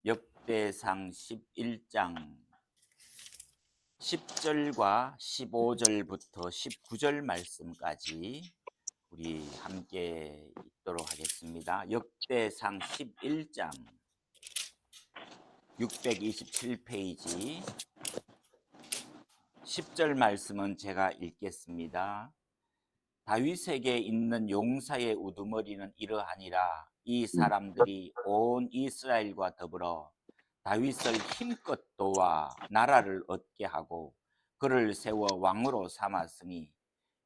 역대상 11장 10절과 15절부터 19절 말씀까지 우리 함께 읽도록 하겠습니다. 역대상 11장 627페이지 10절 말씀은 제가 읽겠습니다. 다윗에게 있는 용사의 우두머리는 이러하니라. 이 사람들이 온 이스라엘과 더불어 다윗을 힘껏 도와 나라를 얻게 하고 그를 세워 왕으로 삼았으니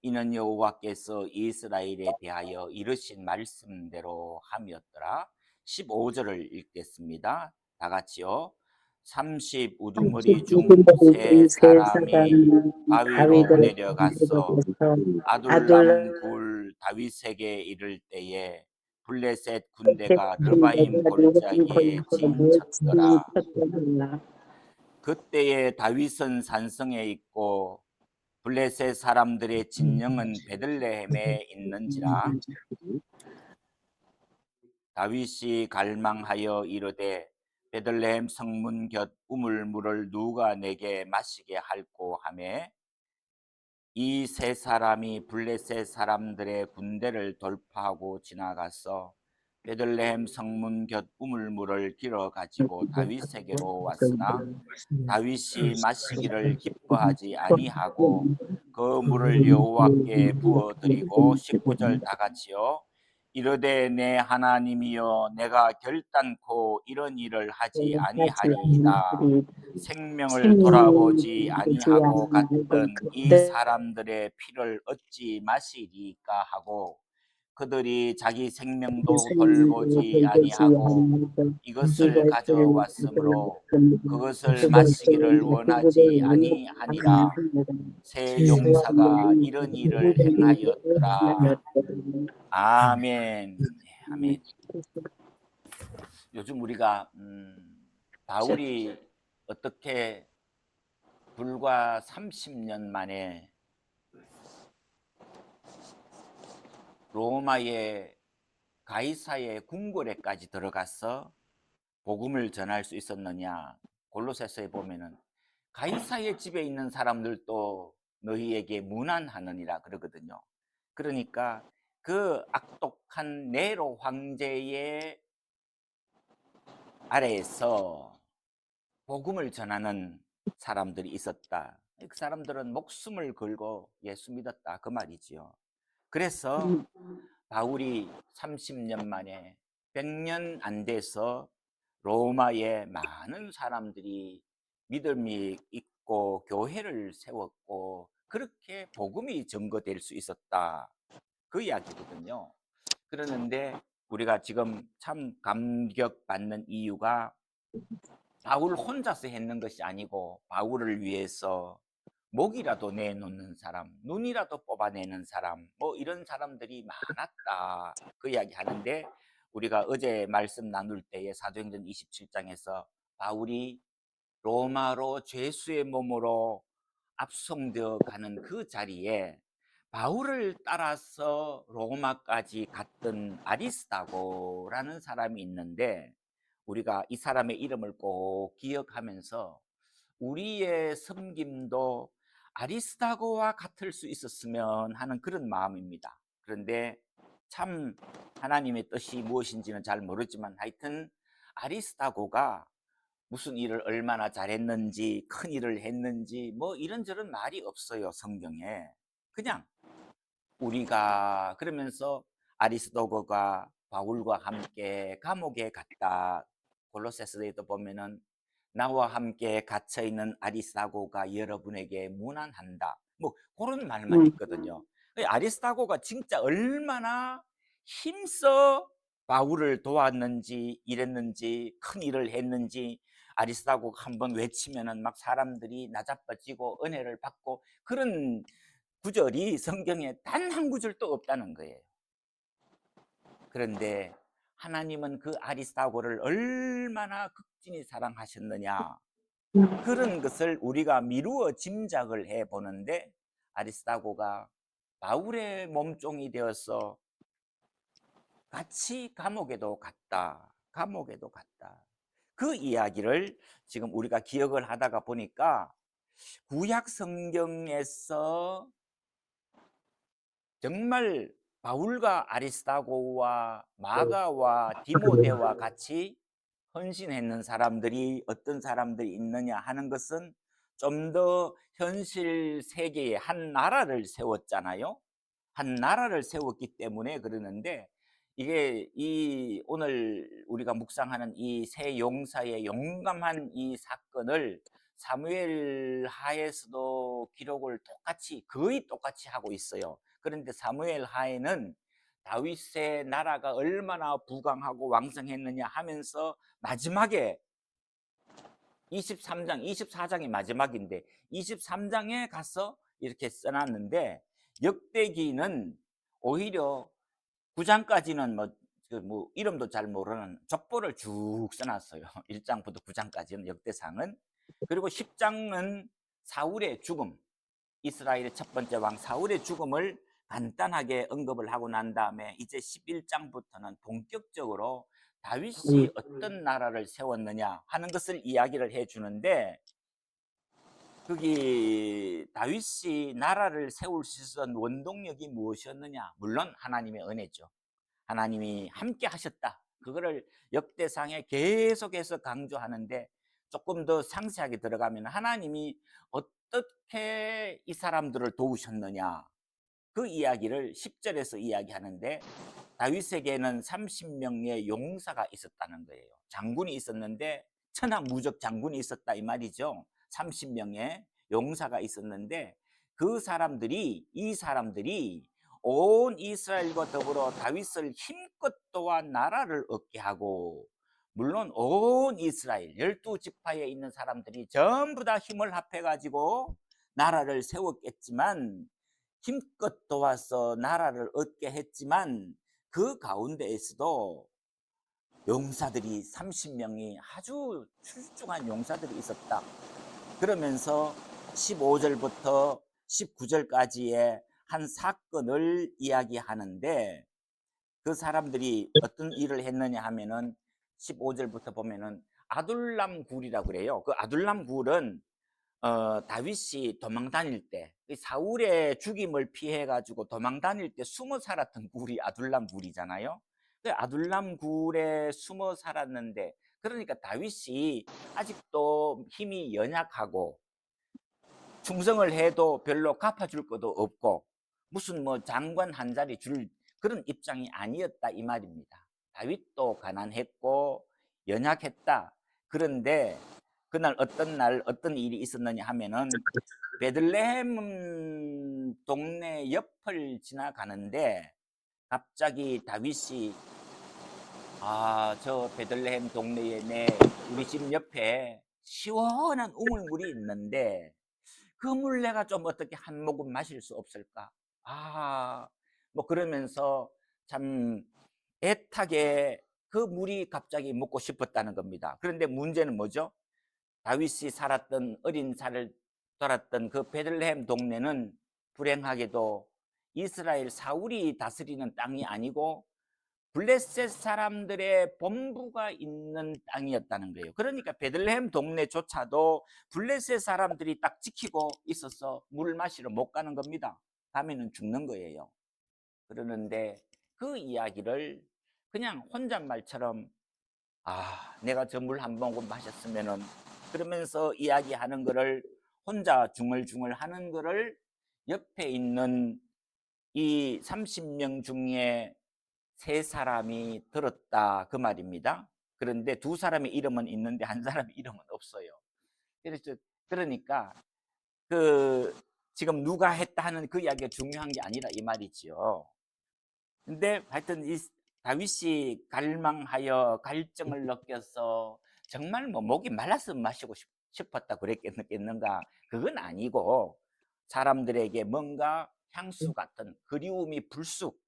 이는 여호와께서 이스라엘에 대하여 이르신 말씀대로 함이었더라. 15절을 읽겠습니다. 다 같이요. 30 우두머리 중 세 사람이 바위로 내려가서 아둘람 굴 다윗에게 이를 때에 블레셋 군대가 르바임 골짜기에 진쳤더라. 그때에 다윗은 산성에 있고 블레셋 사람들의 진영은 베들레헴에 있는지라. 다윗이 갈망하여 이르되 베들레헴 성문 곁 우물물을 누가 내게 마시게 할꼬 하매 이 세 사람이 블레셋 사람들의 군대를 돌파하고 지나가서 베들레헴 성문 곁 우물물을 길어 가지고 다윗에게로 왔으나 다윗이 마시기를 기뻐하지 아니하고 그 물을 여호와께 부어 드리고 19절 다 같이요. 이르되 내 하나님이여 내가 결단코 이런 일을 하지 아니하리이다. 생명을 돌아보지 아니하고 갔던 이 사람들의 피를 어찌 마시리까 하고 그들이 자기 생명도 돌보지 아니하고 이것을 가져왔으므로 그것을 마시기를 원하지 아니하니라. 새 용사가 이런 일을 행하였더라. 아멘. 아멘. 요즘 우리가 바울이 어떻게 불과 30년 만에 로마의 가이사의 궁궐에까지 들어가서 복음을 전할 수 있었느냐. 골로새서에 보면은 가이사의 집에 있는 사람들도 너희에게 문안하느니라 그러거든요. 그러니까 그 악독한 네로 황제의 아래에서 복음을 전하는 사람들이 있었다. 그 사람들은 목숨을 걸고 예수 믿었다 그 말이지요. 그래서 바울이 30년 만에 100년 안 돼서 로마에 많은 사람들이 믿음이 있고 교회를 세웠고 그렇게 복음이 증거될 수 있었다 그 이야기거든요. 그러는데 우리가 지금 참 감격받는 이유가 바울 혼자서 했는 것이 아니고 바울을 위해서 목이라도 내놓는 사람, 눈이라도 뽑아내는 사람, 뭐 이런 사람들이 많았다 그 이야기 하는데 우리가 어제 말씀 나눌 때에 사도행전 27장에서 바울이 로마로 죄수의 몸으로 압송되어 가는 그 자리에 바울을 따라서 로마까지 갔던 아리스다고라는 사람이 있는데 우리가 이 사람의 이름을 꼭 기억하면서 우리의 섬김도 아리스다고와 같을 수 있었으면 하는 그런 마음입니다. 그런데 참 하나님의 뜻이 무엇인지는 잘 모르지만 하여튼 아리스다고가 무슨 일을 얼마나 잘했는지 큰 일을 했는지 뭐 이런저런 말이 없어요 성경에. 그냥 우리가 그러면서 아리스도거가 바울과 함께 감옥에 갔다. 골로새서에도 보면은 나와 함께 갇혀 있는 아리스다고가 여러분에게 문안한다. 뭐 그런 말만 있거든요. 아리스다고가 진짜 얼마나 힘써 바울을 도왔는지 이랬는지 큰 일을 했는지 아리스다고가 한번 외치면은 막 사람들이 나자빠지고 은혜를 받고 그런 구절이 성경에 단 한 구절도 없다는 거예요. 그런데 하나님은 그 아리스다고를 얼마나 극진히 사랑하셨느냐 그런 것을 우리가 미루어 짐작을 해보는데 아리스다고가 바울의 몸종이 되어서 같이 감옥에도 갔다. 감옥에도 갔다. 그 이야기를 지금 우리가 기억을 하다가 보니까 구약 성경에서 정말 바울과 아리스다고와 마가와 디모데와 같이 헌신했는 사람들이 어떤 사람들이 있느냐 하는 것은 좀 더 현실 세계에 한 나라를 세웠잖아요. 한 나라를 세웠기 때문에 그러는데, 이게 이 오늘 우리가 묵상하는 이 세 용사의 용감한 이 사건을 사무엘 하에서도 기록을 똑같이, 거의 똑같이 하고 있어요. 그런데 사무엘 하에는 다윗의 나라가 얼마나 부강하고 왕성했느냐 하면서 마지막에 23장, 24장이 마지막인데 23장에 가서 이렇게 써놨는데, 역대기는 오히려 9장까지는 뭐 이름도 잘 모르는 족보를 쭉 써놨어요. 1장부터 9장까지는 역대상은. 그리고 10장은 사울의 죽음, 이스라엘의 첫 번째 왕 사울의 죽음을 간단하게 언급을 하고 난 다음에 이제 11장부터는 본격적으로 다윗이 어떤 나라를 세웠느냐 하는 것을 이야기를 해 주는데, 거기 다윗이 나라를 세울 수 있었던 원동력이 무엇이었느냐? 물론 하나님의 은혜죠. 하나님이 함께 하셨다. 그거를 역대상에 계속해서 강조하는데, 조금 더 상세하게 들어가면 하나님이 어떻게 이 사람들을 도우셨느냐, 그 이야기를 10절에서 이야기하는데, 다윗에게는 30명의 용사가 있었다는 거예요. 장군이 있었는데, 천하무적 장군이 있었다 이 말이죠. 30명의 용사가 있었는데, 이 사람들이 온 이스라엘과 더불어 다윗을 힘껏 도와 나라를 얻게 하고, 물론 온 이스라엘 12지파에 있는 사람들이 전부 다 힘을 합해 가지고 나라를 세웠겠지만, 힘껏 도와서 나라를 얻게 했지만, 그 가운데에서도 용사들이 30명이 아주 출중한 용사들이 있었다. 그러면서 15절부터 19절까지의 한 사건을 이야기하는데, 그 사람들이 어떤 일을 했느냐 하면은 15절부터 보면은 아둘람 굴이라고 그래요. 그 아둘람 굴은 다윗이 도망 다닐 때, 사울의 죽임을 피해 가지고 도망 다닐 때 숨어 살았던 굴이 아둘람 굴이잖아요. 그 아둘람 굴에 숨어 살았는데, 그러니까 다윗이 아직도 힘이 연약하고 충성을 해도 별로 갚아줄 것도 없고 무슨 뭐 장관 한 자리 줄 그런 입장이 아니었다 이 말입니다. 다윗도 가난했고 연약했다. 그런데 그날 어떤 일이 있었느냐 하면은, 베들레헴 동네 옆을 지나가는데 갑자기 다윗이, 저 베들레헴 동네에 우리 집 옆에 시원한 우물물이 있는데 그 물 내가 좀 어떻게 한 모금 마실 수 없을까? 뭐 그러면서 참 애타게 그 물이 갑자기 먹고 싶었다는 겁니다. 그런데 문제는 뭐죠? 다윗이 살았던 어린 살을 돌았던 그 베들레헴 동네는 불행하게도 이스라엘 사울이 다스리는 땅이 아니고 블레셋 사람들의 본부가 있는 땅이었다는 거예요. 그러니까 베들레헴 동네조차도 블레셋 사람들이 딱 지키고 있어서 물 마시러 못 가는 겁니다. 가면은 죽는 거예요. 그러는데 그 이야기를 그냥 혼잣말처럼, 내가 저 물 한 모금 마셨으면은, 그러면서 이야기하는 거를, 혼자 중얼중얼 하는 거를 옆에 있는 이 30명 중에 세 사람이 들었다 그 말입니다. 그런데 두 사람의 이름은 있는데 한 사람의 이름은 없어요. 그래서 그러니까 그 지금 누가 했다 하는 그 이야기가 중요한 게 아니라 이 말이지요. 근데 하여튼 이 다윗이 갈망하여 갈증을 느껴서 정말 뭐 목이 말라서 마시고 싶었다 그랬겠는가? 그건 아니고, 사람들에게 뭔가 향수 같은 그리움이 불쑥,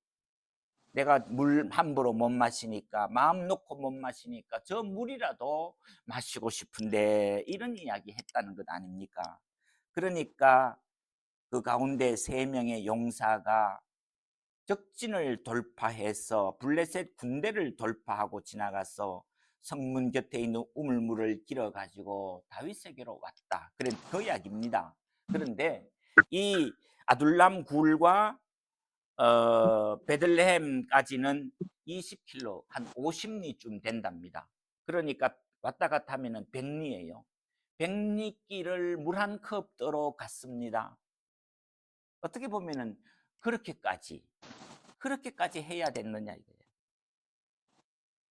내가 물 함부로 못 마시니까, 마음 놓고 못 마시니까 저 물이라도 마시고 싶은데, 이런 이야기 했다는 것 아닙니까? 그러니까 그 가운데 3명의 용사가 적진을 돌파해서 블레셋 군대를 돌파하고 지나가서 성문 곁에 있는 우물물을 길어 가지고 다윗에게로 왔다. 그런 그 이야기입니다. 그런데 이 아둘람 굴과 베들레헴까지는 20km, 한 50리쯤 된답니다. 그러니까 왔다 갔다 하면은 100리예요. 100리길을 물 한 컵 떠러 갔습니다. 어떻게 보면은 그렇게까지 해야 됐느냐 이거예요.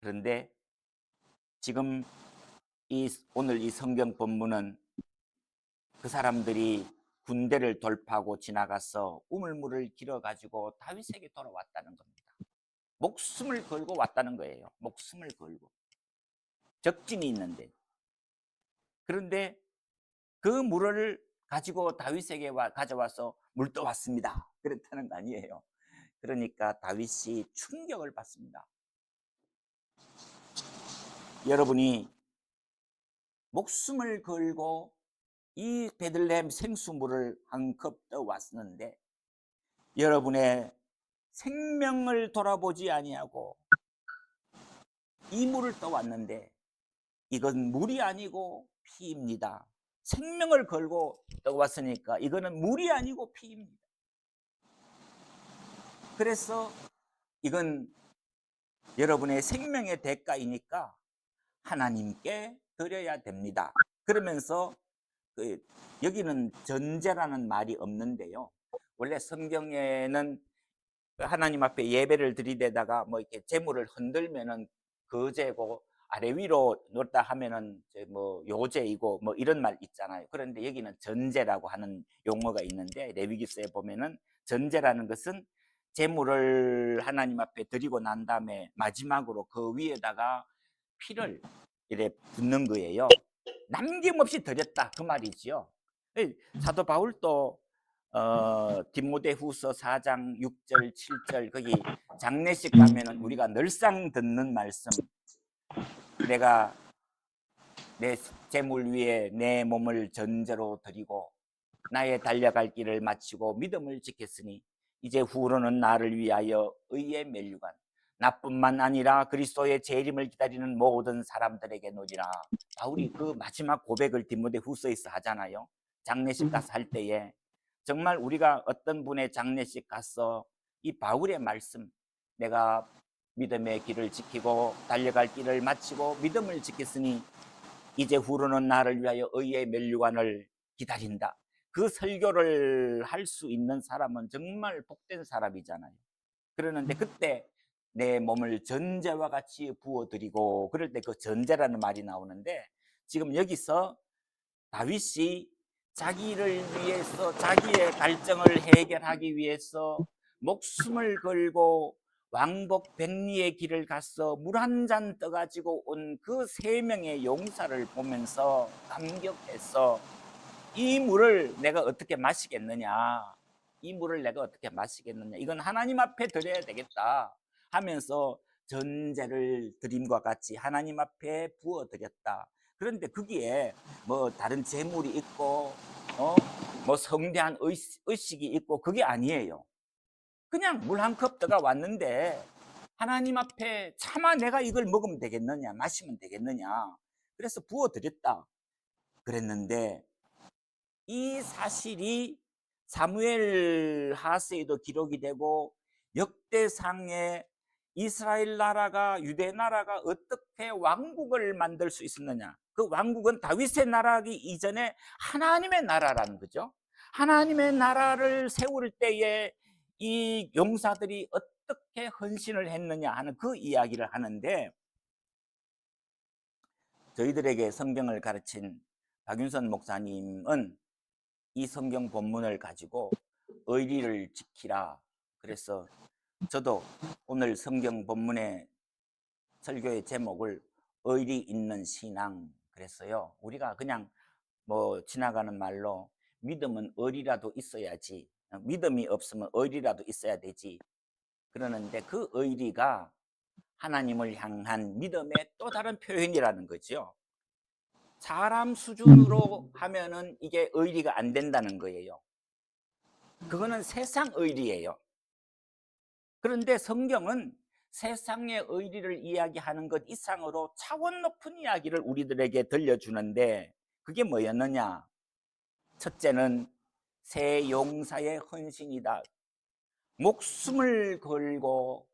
그런데 지금 오늘 이 성경 본문은 그 사람들이 군대를 돌파하고 지나가서 우물물을 길어 가지고 다윗에게 돌아왔다는 겁니다. 목숨을 걸고 왔다는 거예요. 목숨을 걸고. 적진이 있는데. 그런데 그 물을 가지고 다윗에게 가져와서 물 떠왔습니다. 그랬다는 거 아니에요. 그러니까 다윗이 충격을 받습니다. 여러분이 목숨을 걸고 이 베들레헴 생수물을 한 컵 떠왔는데 여러분의 생명을 돌아보지 아니하고 이 물을 떠왔는데 이건 물이 아니고 피입니다. 생명을 걸고 떠왔으니까 이거는 물이 아니고 피입니다. 그래서 이건 여러분의 생명의 대가이니까 하나님께 드려야 됩니다. 그러면서 여기는 전제라는 말이 없는데요. 원래 성경에는 하나님 앞에 예배를 드리다가 뭐 이렇게 재물을 흔들면은 거제고 아래 위로 놓다 하면은 뭐 요제이고 뭐 이런 말 있잖아요. 그런데 여기는 전제라고 하는 용어가 있는데 레위기서에 보면은 전제라는 것은 재물을 하나님 앞에 드리고 난 다음에 마지막으로 그 위에다가 피를 이렇게 붓는 거예요. 남김없이 드렸다 그 말이지요. 사도 바울도 디모데후서 4장 6절 7절 거기 장례식 가면은 우리가 늘상 듣는 말씀, 내가 내 재물 위에 내 몸을 전제로 드리고 나의 달려갈 길을 마치고 믿음을 지켰으니 이제 후로는 나를 위하여 의의 면류관 나뿐만 아니라 그리스도의 재림을 기다리는 모든 사람들에게 놓으리라. 바울이 그 마지막 고백을 디모데후서에서 하잖아요. 장례식 가서 할 때에 정말 우리가 어떤 분의 장례식 가서 이 바울의 말씀, 내가 믿음의 길을 지키고 달려갈 길을 마치고 믿음을 지켰으니 이제 후로는 나를 위하여 의의 면류관을 기다린다. 그 설교를 할 수 있는 사람은 정말 복된 사람이잖아요. 그러는데 그때 내 몸을 전제와 같이 부어드리고 그럴 때 그 전제라는 말이 나오는데 지금 여기서 다윗이 자기를 위해서 자기의 갈증을 해결하기 위해서 목숨을 걸고 왕복 백리의 길을 가서 물 한 잔 떠가지고 온 그 3명의 용사를 보면서 감격해서 이 물을 내가 어떻게 마시겠느냐, 이 물을 내가 어떻게 마시겠느냐, 이건 하나님 앞에 드려야 되겠다 하면서 전제를 드림과 같이 하나님 앞에 부어드렸다. 그런데 거기에 뭐 다른 재물이 있고 뭐 성대한 의식이 있고 그게 아니에요. 그냥 물 한 컵 떠가 왔는데 하나님 앞에 차마 내가 이걸 먹으면 되겠느냐, 마시면 되겠느냐, 그래서 부어드렸다 그랬는데 이 사실이 사무엘 하스에도 기록이 되고 역대상에 이스라엘 나라가, 유대 나라가 어떻게 왕국을 만들 수 있었느냐, 그 왕국은 다윗의 나라기 이전에 하나님의 나라라는 거죠. 하나님의 나라를 세울 때에 이 용사들이 어떻게 헌신을 했느냐 하는 그 이야기를 하는데, 저희들에게 성경을 가르친 박윤선 목사님은 이 성경 본문을 가지고 의리를 지키라. 그래서 저도 오늘 성경 본문의 설교의 제목을 의리 있는 신앙 그랬어요. 우리가 그냥 뭐 지나가는 말로 믿음은 의리라도 있어야지, 믿음이 없으면 의리라도 있어야 되지 그러는데 그 의리가 하나님을 향한 믿음의 또 다른 표현이라는 거죠. 사람 수준으로 하면은 이게 의리가 안 된다는 거예요. 그거는 세상 의리예요. 그런데 성경은 세상의 의리를 이야기하는 것 이상으로 차원 높은 이야기를 우리들에게 들려주는데 그게 뭐였느냐? 첫째는 새 용사의 헌신이다. 목숨을 걸고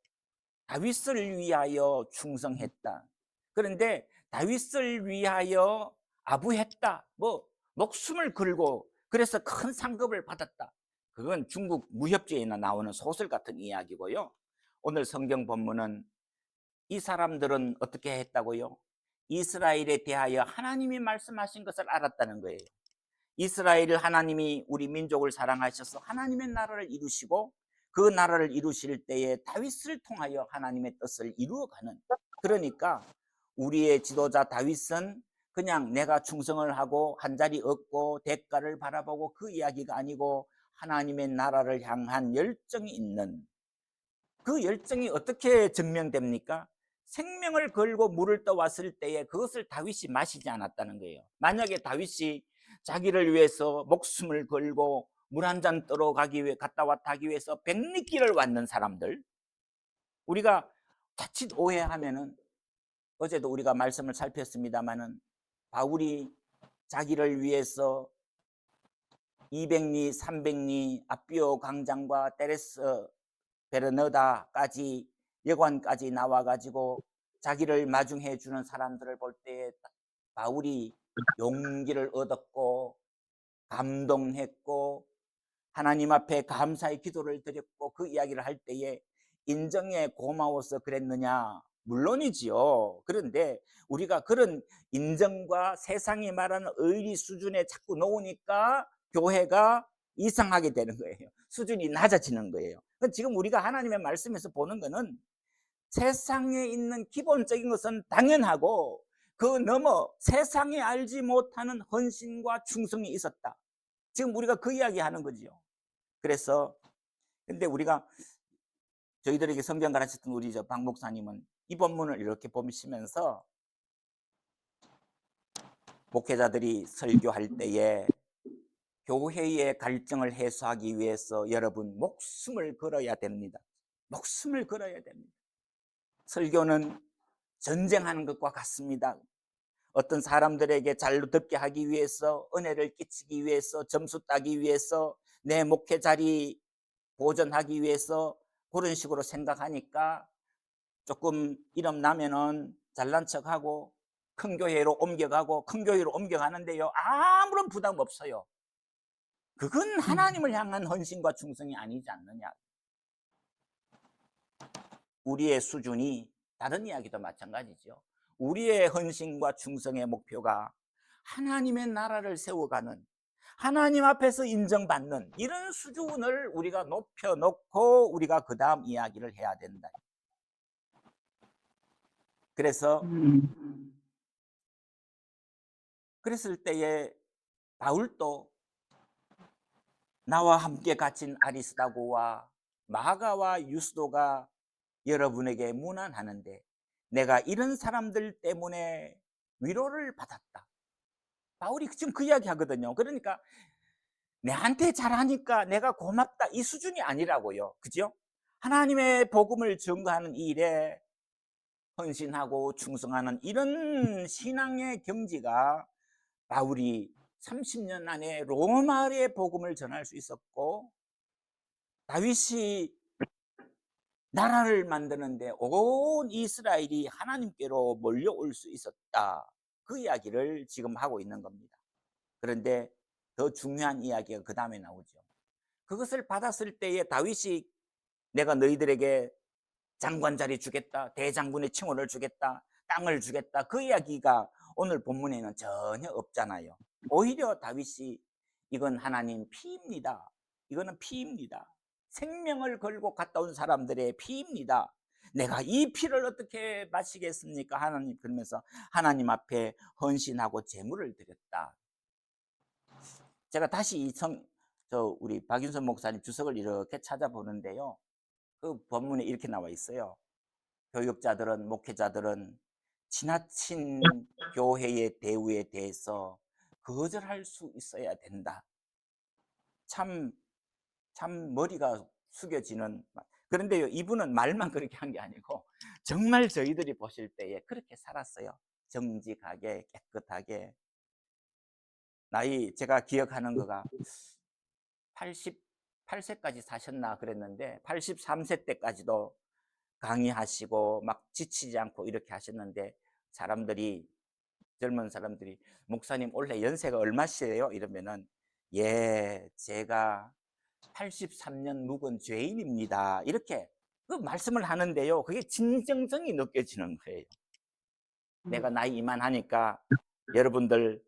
다윗을 위하여 충성했다. 그런데 다윗을 위하여 아부했다. 뭐 목숨을 걸고 그래서 큰 상급을 받았다. 그건 중국 무협지에나 나오는 소설 같은 이야기고요. 오늘 성경 본문은 이 사람들은 어떻게 했다고요? 이스라엘에 대하여 하나님이 말씀하신 것을 알았다는 거예요. 이스라엘 하나님이 우리 민족을 사랑하셔서 하나님의 나라를 이루시고 그 나라를 이루실 때에 다윗을 통하여 하나님의 뜻을 이루어가는, 그러니까 우리의 지도자 다윗은 그냥 내가 충성을 하고 한 자리 얻고 대가를 바라보고 그 이야기가 아니고 하나님의 나라를 향한 열정이 있는, 그 열정이 어떻게 증명됩니까? 생명을 걸고 물을 떠왔을 때에 그것을 다윗이 마시지 않았다는 거예요. 만약에 다윗이 자기를 위해서 목숨을 걸고 물 한 잔 떠러 가기 위해 갔다 왔다 하기 위해서 백리길을 왔는 사람들, 우리가 자칫 오해하면은, 어제도 우리가 말씀을 살폈습니다마는 바울이 자기를 위해서 200리 300리 아비오 광장과 테레스 베르너다까지 여관까지 나와가지고 자기를 마중해 주는 사람들을 볼 때 바울이 용기를 얻었고 감동했고 하나님 앞에 감사의 기도를 드렸고 그 이야기를 할 때에 인정에 고마워서 그랬느냐? 물론이지요. 그런데 우리가 그런 인정과 세상이 말하는 의리 수준에 자꾸 놓으니까 교회가 이상하게 되는 거예요. 수준이 낮아지는 거예요. 지금 우리가 하나님의 말씀에서 보는 거는 세상에 있는 기본적인 것은 당연하고 그 너머 세상이 알지 못하는 헌신과 충성이 있었다. 지금 우리가 그 이야기 하는 거지요. 그래서 근데 우리가 저희들에게 성경 가르쳤던 우리 박 목사님은 이 본문을 이렇게 보시면서 목회자들이 설교할 때에 교회의 갈증을 해소하기 위해서 여러분 목숨을 걸어야 됩니다. 목숨을 걸어야 됩니다. 설교는 전쟁하는 것과 같습니다. 어떤 사람들에게 잘 듣게 하기 위해서, 은혜를 끼치기 위해서, 점수 따기 위해서, 내 목회 자리 보존하기 위해서 그런 식으로 생각하니까 조금 이름 나면은 잘난 척하고 큰 교회로 옮겨가고 큰 교회로 옮겨가는데요, 아무런 부담 없어요. 그건 하나님을 향한 헌신과 충성이 아니지 않느냐. 우리의 수준이, 다른 이야기도 마찬가지죠. 우리의 헌신과 충성의 목표가 하나님의 나라를 세워가는, 하나님 앞에서 인정받는 이런 수준을 우리가 높여놓고 우리가 그 다음 이야기를 해야 된다. 그래서 그랬을 때에 바울도 나와 함께 갇힌 아리스다고와 마가와 유스도가 여러분에게 문안하는데 내가 이런 사람들 때문에 위로를 받았다. 바울이 지금 그 이야기 하거든요. 그러니까 내한테 잘하니까 내가 고맙다 이 수준이 아니라고요. 그죠? 하나님의 복음을 전가하는 일에 헌신하고 충성하는 이런 신앙의 경지가 바울이 30년 안에 로마의 복음을 전할 수 있었고 다윗이 나라를 만드는데 온 이스라엘이 하나님께로 몰려올 수 있었다. 그 이야기를 지금 하고 있는 겁니다. 그런데 더 중요한 이야기가 그 다음에 나오죠. 그것을 받았을 때에 다윗이 내가 너희들에게 장관 자리 주겠다, 대장군의 칭호를 주겠다, 땅을 주겠다, 그 이야기가 오늘 본문에는 전혀 없잖아요. 오히려 다윗이 이건 하나님 피입니다. 이거는 피입니다. 생명을 걸고 갔다 온 사람들의 피입니다. 내가 이 피를 어떻게 마시겠습니까? 하나님, 그러면서 하나님 앞에 헌신하고 제물을 드렸다. 제가 다시 우리 박윤선 목사님 주석을 이렇게 찾아보는데요. 그 본문에 이렇게 나와 있어요. 교육자들은, 목회자들은 지나친 교회의 대우에 대해서 거절할 수 있어야 된다. 참 머리가 숙여지는, 그런데요, 이분은 말만 그렇게 한 게 아니고 정말 저희들이 보실 때에 그렇게 살았어요. 정직하게 깨끗하게. 나이 제가 기억하는 거가 88세까지 사셨나 그랬는데 83세 때까지도 강의하시고 막 지치지 않고 이렇게 하셨는데, 사람들이 젊은 사람들이 "목사님 올해 연세가 얼마시에요?" 이러면은 "예, 제가 83년 묵은 죄인입니다." 이렇게 그 말씀을 하는데요, 그게 진정성이 느껴지는 거예요. 내가 나이 이만하니까 여러분들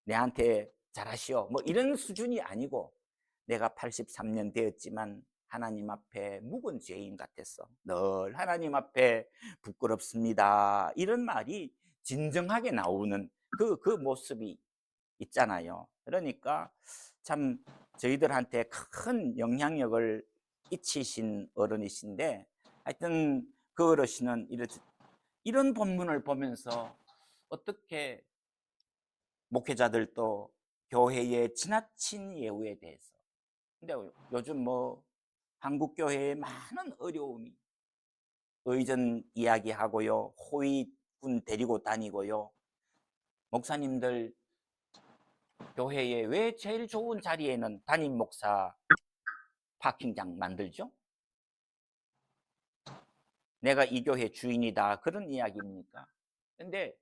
내한테 잘하시오 뭐 이런 수준이 아니고, 내가 83년 되었지만 하나님 앞에 묵은 죄인 같았어. 늘 하나님 앞에 부끄럽습니다. 이런 말이 진정하게 나오는 그 모습이 있잖아요. 그러니까 참 저희들한테 큰 영향력을 끼치신 어른이신데, 하여튼 그 어르신은 이런 본문을 보면서 어떻게 목회자들도 교회의 지나친 예우에 대해서, 근데 요즘 뭐 한국 교회에 많은 어려움이, 의전 이야기하고요, 호위군 데리고 다니고요, 목사님들 교회에 왜 제일 좋은 자리에는 담임 목사 파킹장 만들죠? 내가 이 교회 주인이다 그런 이야기입니까? 근데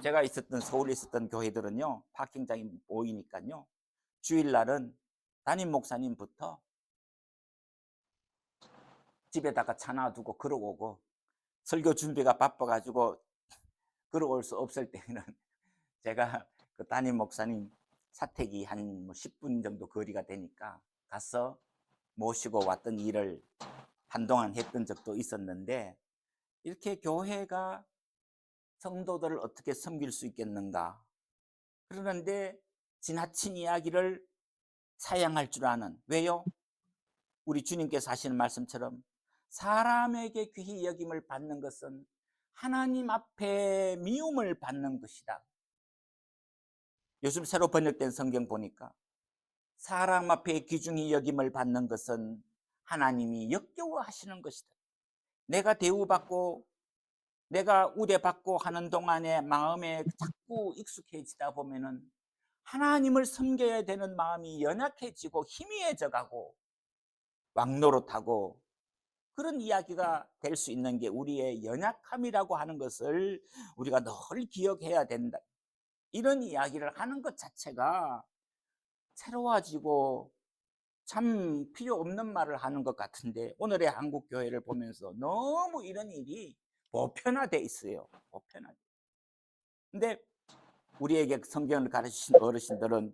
제가 있었던 서울에 있었던 교회들은요, 파킹장이 보이니까요, 주일날은 담임 목사님부터 집에다가 차 놔두고 걸어오고, 설교 준비가 바빠가지고 걸어올 수 없을 때는 제가 그 담임 목사님 사택이 한 10분 정도 거리가 되니까 가서 모시고 왔던 일을 한동안 했던 적도 있었는데, 이렇게 교회가 성도들을 어떻게 섬길 수 있겠는가. 그러는데 지나친 이야기를 사양할 줄 아는, 왜요? 우리 주님께서 하시는 말씀처럼 사람에게 귀히 여김을 받는 것은 하나님 앞에 미움을 받는 것이다. 요즘 새로 번역된 성경 보니까 사람 앞에 귀중히 여김을 받는 것은 하나님이 역겨워하시는 것이다. 내가 대우받고 내가 우대받고 하는 동안에 마음에 자꾸 익숙해지다 보면은 하나님을 섬겨야 되는 마음이 연약해지고 희미해져 가고 왕노릇하고, 그런 이야기가 될 수 있는 게 우리의 연약함이라고 하는 것을 우리가 늘 기억해야 된다. 이런 이야기를 하는 것 자체가 새로워지고 참 필요 없는 말을 하는 것 같은데, 오늘의 한국 교회를 보면서 너무 이런 일이 보편화돼 있어요. 보편화돼. 근데 우리에게 성경을 가르치신 어르신들은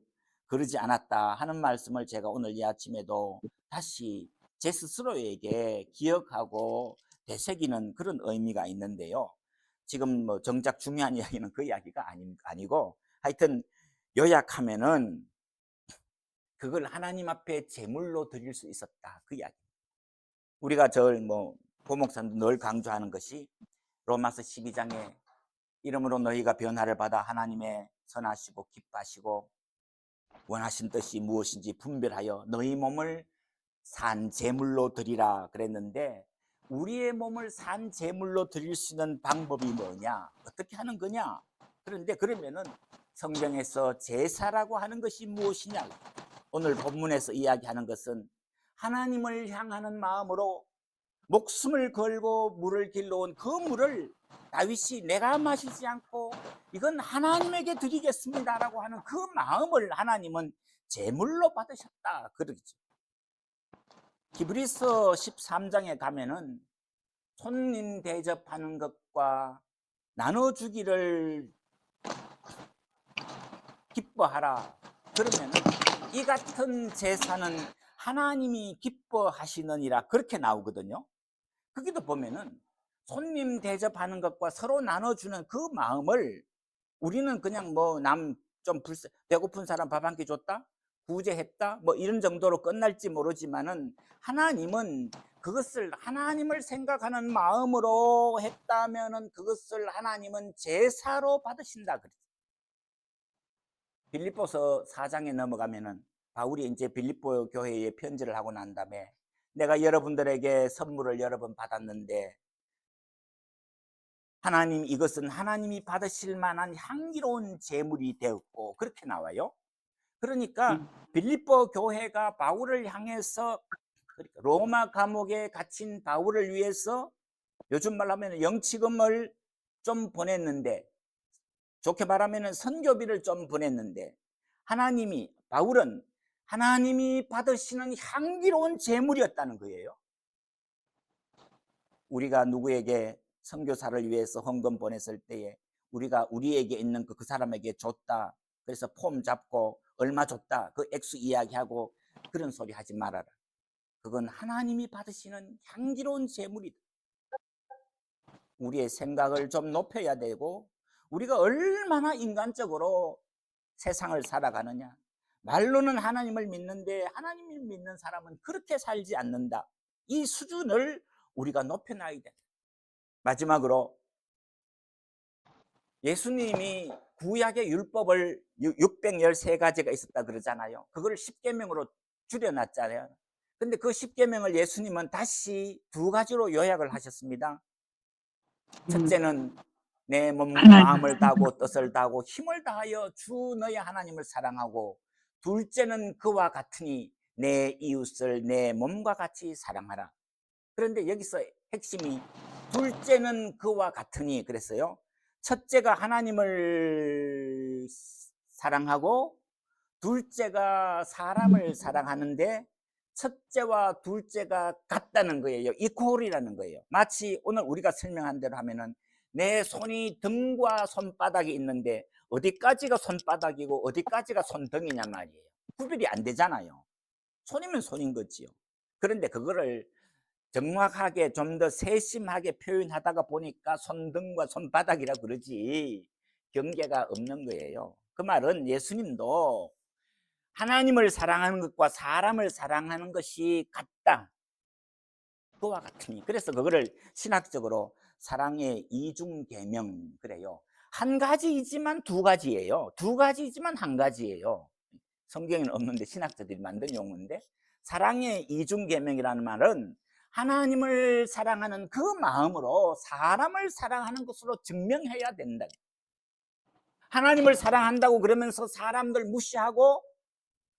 그러지 않았다 하는 말씀을 제가 오늘 이 아침에도 다시 제 스스로에게 기억하고 되새기는 그런 의미가 있는데요. 지금 뭐 정작 중요한 이야기는 그 이야기가 아니고, 하여튼 요약하면은 그걸 하나님 앞에 제물로 드릴 수 있었다 그 이야기. 우리가 뭐 고목사님도 늘 강조하는 것이 로마서 12장에 이름으로 너희가 변화를 받아 하나님의 선하시고 기뻐하시고 원하신 뜻이 무엇인지 분별하여 너희 몸을 산 제물로 드리라 그랬는데, 우리의 몸을 산 제물로 드릴 수 있는 방법이 뭐냐, 어떻게 하는 거냐. 그런데 그러면은 성경에서 제사라고 하는 것이 무엇이냐, 오늘 본문에서 이야기하는 것은 하나님을 향하는 마음으로 목숨을 걸고 물을 길러온 그 물을 다윗이 내가 마시지 않고 이건 하나님에게 드리겠습니다라고 하는 그 마음을 하나님은 제물로 받으셨다 그러죠. 히브리서 13장에 가면은 손님 대접하는 것과 나눠주기를 기뻐하라. 그러면 이 같은 제사는 하나님이 기뻐하시느니라 그렇게 나오거든요. 거기도 보면은 손님 대접하는 것과 서로 나눠주는 그 마음을, 우리는 그냥 뭐 남 좀 배고픈 사람 밥 한 끼 줬다, 구제했다 뭐 이런 정도로 끝날지 모르지만은, 하나님은 그것을 하나님을 생각하는 마음으로 했다면은 그것을 하나님은 제사로 받으신다 그랬어요. 빌립보서 4장에 넘어가면은 바울이 이제 빌립보 교회에 편지를 하고 난 다음에 내가 여러분들에게 선물을 여러 번 받았는데 하나님 이것은 하나님이 받으실 만한 향기로운 제물이 되었고 그렇게 나와요. 그러니까 빌립보 교회가 바울을 향해서 그러니까 로마 감옥에 갇힌 바울을 위해서 요즘 말로 하면 영치금을 좀 보냈는데 좋게 말하면 선교비를 좀 보냈는데 하나님이 바울은 하나님이 받으시는 향기로운 제물이었다는 거예요. 우리가 누구에게 선교사를 위해서 헌금 보냈을 때에 우리가 우리에게 있는 그 사람에게 줬다. 그래서 폼 잡고 얼마 줬다. 그 액수 이야기하고 그런 소리 하지 말아라. 그건 하나님이 받으시는 향기로운 제물이다. 우리의 생각을 좀 높여야 되고 우리가 얼마나 인간적으로 세상을 살아가느냐. 말로는 하나님을 믿는데 하나님을 믿는 사람은 그렇게 살지 않는다. 이 수준을 우리가 높여놔야 된다. 마지막으로 예수님이 구약의 율법을 613가지가 있었다 그러잖아요. 그걸 10계명으로 줄여놨잖아요. 근데 그 10계명을 예수님은 다시 2가지로 요약을 하셨습니다. 첫째는 내 몸과 마음을 다하고 뜻을 다하고 힘을 다하여 주 너의 하나님을 사랑하고, 둘째는 그와 같으니 내 이웃을 내 몸과 같이 사랑하라. 그런데 여기서 핵심이 둘째는 그와 같으니 그랬어요. 첫째가 하나님을 사랑하고 둘째가 사람을 사랑하는데 첫째와 둘째가 같다는 거예요. 이퀄이라는 거예요. 마치 오늘 우리가 설명한 대로 하면은 내 손이 등과 손바닥이 있는데 어디까지가 손바닥이고 어디까지가 손등이냐 말이에요. 구별이 안 되잖아요. 손이면 손인 거지요. 그런데 그거를 정확하게 좀 더 세심하게 표현하다가 보니까 손등과 손바닥이라 그러지 경계가 없는 거예요. 그 말은 예수님도 하나님을 사랑하는 것과 사람을 사랑하는 것이 같다. 그와 같으니. 그래서 그거를 신학적으로 사랑의 이중계명 그래요. 한 가지이지만 2가지예요. 2가지이지만 1가지예요. 성경에는 없는데 신학자들이 만든 용어인데, 사랑의 이중계명이라는 말은 하나님을 사랑하는 그 마음으로 사람을 사랑하는 것으로 증명해야 된다. 하나님을 사랑한다고 그러면서 사람들 무시하고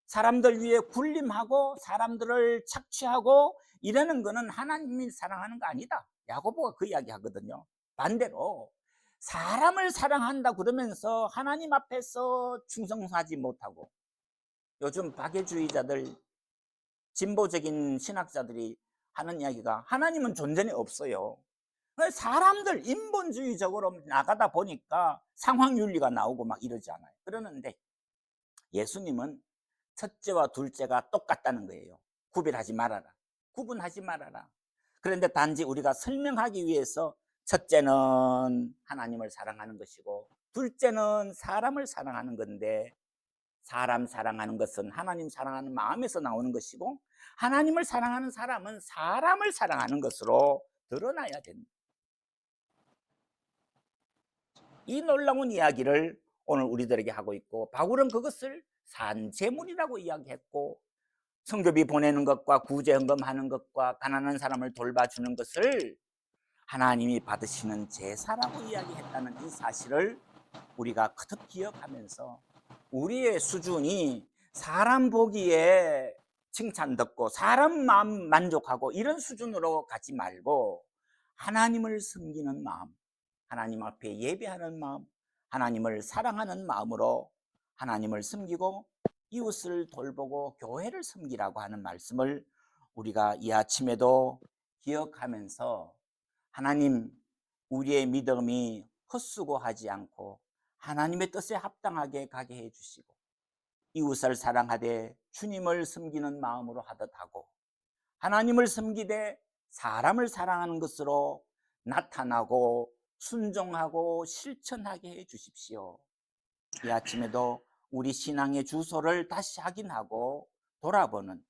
사람들 위해 군림하고 사람들을 착취하고 이러는 거는 하나님이 사랑하는 거 아니다. 야고보가 그 이야기 하거든요. 반대로 사람을 사랑한다 그러면서 하나님 앞에서 충성하지 못하고, 요즘 박애주의자들 진보적인 신학자들이 하는 이야기가 하나님은 존재는 없어요. 사람들 인본주의적으로 나가다 보니까 상황윤리가 나오고 막 이러잖아요. 그러는데 예수님은 첫째와 둘째가 똑같다는 거예요. 구별하지 말아라. 구분하지 말아라. 그런데 단지 우리가 설명하기 위해서 첫째는 하나님을 사랑하는 것이고 둘째는 사람을 사랑하는 건데, 사람 사랑하는 것은 하나님 사랑하는 마음에서 나오는 것이고 하나님을 사랑하는 사람은 사람을 사랑하는 것으로 드러나야 된다. 이 놀라운 이야기를 오늘 우리들에게 하고 있고, 바울은 그것을 산제물이라고 이야기했고, 성교비 보내는 것과 구제헌금하는 것과 가난한 사람을 돌봐주는 것을 하나님이 받으시는 제사라고 이야기했다는 이 사실을 우리가 거듭 기억하면서 우리의 수준이 사람 보기에 칭찬 듣고 사람 마음 만족하고 이런 수준으로 가지 말고 하나님을 섬기는 마음, 하나님 앞에 예배하는 마음, 하나님을 사랑하는 마음으로 하나님을 섬기고 이웃을 돌보고 교회를 섬기라고 하는 말씀을 우리가 이 아침에도 기억하면서, 하나님, 우리의 믿음이 헛수고하지 않고 하나님의 뜻에 합당하게 가게 해주시고 이웃을 사랑하되 주님을 섬기는 마음으로 하듯 하고 하나님을 섬기되 사람을 사랑하는 것으로 나타나고 순종하고 실천하게 해 주십시오. 이 아침에도 우리 신앙의 주소를 다시 확인하고 돌아보는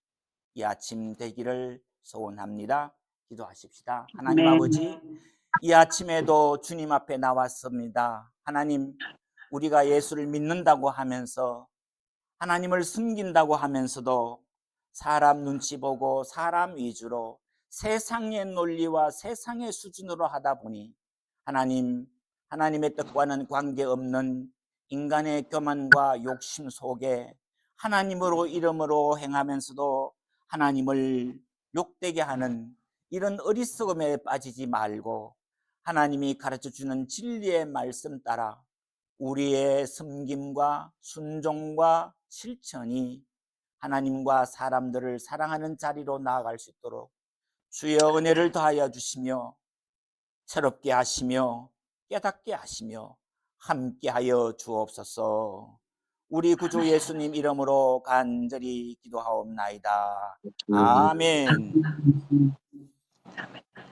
이 아침 되기를 소원합니다. 기도하십시다. 하나님 네. 아버지, 이 아침에도 주님 앞에 나왔습니다. 하나님, 우리가 예수를 믿는다고 하면서 하나님을 섬긴다고 하면서도 사람 눈치 보고 사람 위주로 세상의 논리와 세상의 수준으로 하다 보니 하나님의 뜻과는 관계없는 인간의 교만과 욕심 속에 하나님으로 이름으로 행하면서도 하나님을 욕되게 하는 이런 어리석음에 빠지지 말고 하나님이 가르쳐주는 진리의 말씀 따라 우리의 섬김과 순종과 실천이 하나님과 사람들을 사랑하는 자리로 나아갈 수 있도록 주여 은혜를 더하여 주시며 새롭게 하시며 깨닫게 하시며 함께하여 주옵소서. 우리 구주 예수님 이름으로 간절히 기도하옵나이다. 아멘. 아멘.